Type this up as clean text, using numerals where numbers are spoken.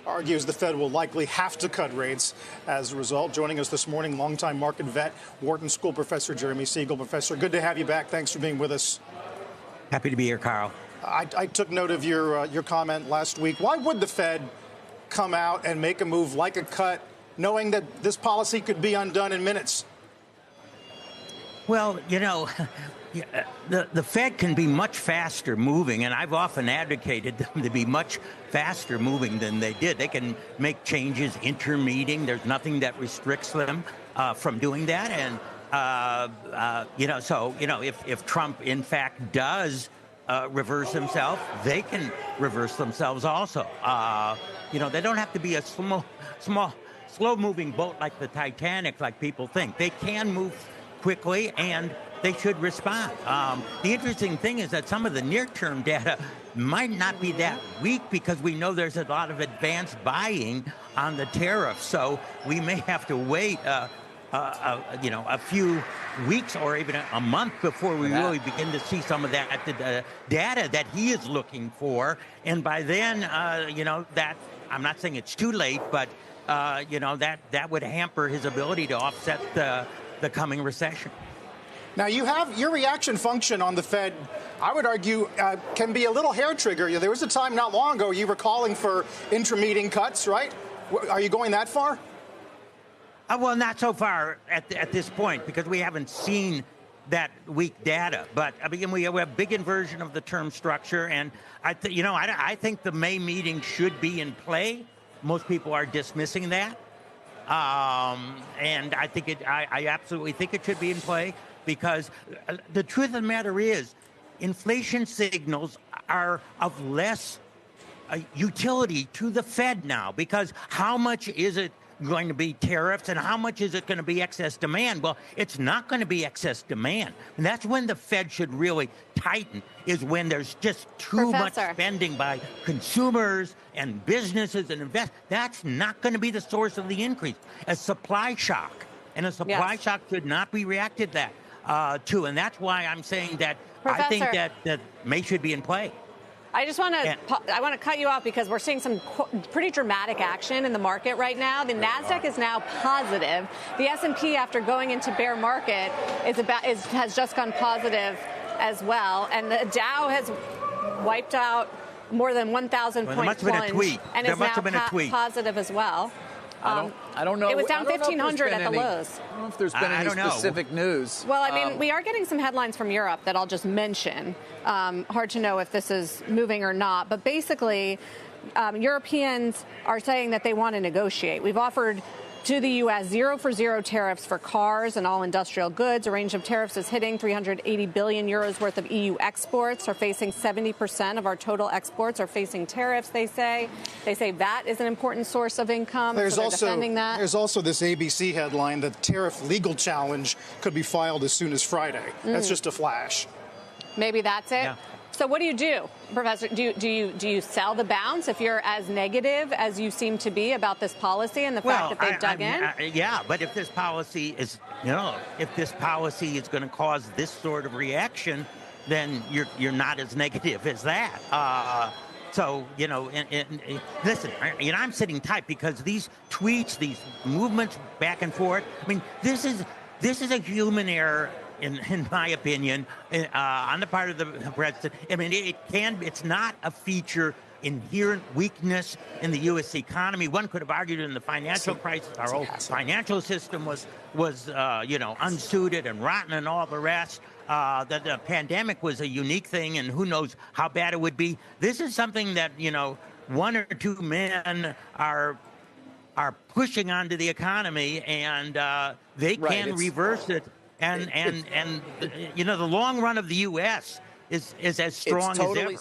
argues the Fed will likely have to cut rates as a result. Joining us this morning, longtime market vet, Wharton School professor Jere미시걸. Professor, good to have you back. Thanks for being with us. Happy to be here, Carl. I took note of your comment last week. Why would the Fed come out and make a move like a cut, knowing that this policy could be undone in minutes? Well, you know, the Fed can be much faster moving, and I've often advocated them to be much faster moving than they did. They can make changes intermeeting. There's nothing that restricts them from doing that. And, if Trump, in fact, does reverse himself, they can reverse themselves also. They don't have to be a slow-moving boat like the Titanic, like people think. They can move quickly, and they should respond. The interesting thing is that some of the near-term data might not be that weak because we know there's a lot of advanced buying on the tariffs. So we may have to wait, a few weeks or even a month before we really begin to see some of that data that he is looking for. And by then, that I'm not saying it's too late, but that would hamper his ability to offset the coming recession. Now, you have your reaction function on the Fed, I would argue, can be a little hair trigger. There was a time not long ago you were calling for intermeeting cuts, right? Are you going that far? Well, not so far at this point because we haven't seen that weak data. But I mean, we have a big inversion of the term structure, and I think the May meeting should be in play. Most people are dismissing that, and I absolutely think it should be in play because the truth of the matter is, inflation signals are of less utility to the Fed now because how much is it going to be tariffs and how much is it going to be excess demand? Well, it's not going to be excess demand. And that's when the Fed should really tighten, is when there's just too much spending by consumers and businesses and investors. That's not going to be the source of the increase. A supply shock. And a supply shock should not be reacted to. And that's why I'm saying that I think that May should be in play. I just want to cut you off because we're seeing some pretty dramatic action in the market right now. The Nasdaq is now positive. The S&P, after going into bear market, has just gone positive as well, and the Dow has wiped out more than 1,000 point plunge and is now positive as well. I don't know. It was down 1,500 at the lows. I don't know if there's been any specific news. Well, I mean, we are getting some headlines from Europe that I'll just mention. Hard to know if this is moving or not. But basically, Europeans are saying that they want to negotiate. We've offered to the U.S. 0-for-0 tariffs for cars and all industrial goods. A range of tariffs is hitting 380 billion euros worth of EU exports are facing 70% of our total exports are facing tariffs, they say. They say that is an important source of income. There's also this ABC headline that tariff legal challenge could be filed as soon as Friday. That's just a flash. Maybe that's it. Yeah. So what do, Professor? Do you sell the bounce if you're as negative as you seem to be about this policy and the fact that they've dug in? Yeah, but if this policy is, going to cause this sort of reaction, then you're not as negative as that. Listen, I'm sitting tight because these tweets, these movements back and forth. I mean, this is a human error. In my opinion, on the part of the president. I mean, it's not a feature, inherent weakness in the U.S. economy. One could have argued in the financial crisis, our whole financial system was unsuited and rotten and all the rest. That the pandemic was a unique thing, and who knows how bad it would be. This is something that, one or two men are pushing onto the economy, and they can reverse it. And the long run of the U.S. is as strong as ever.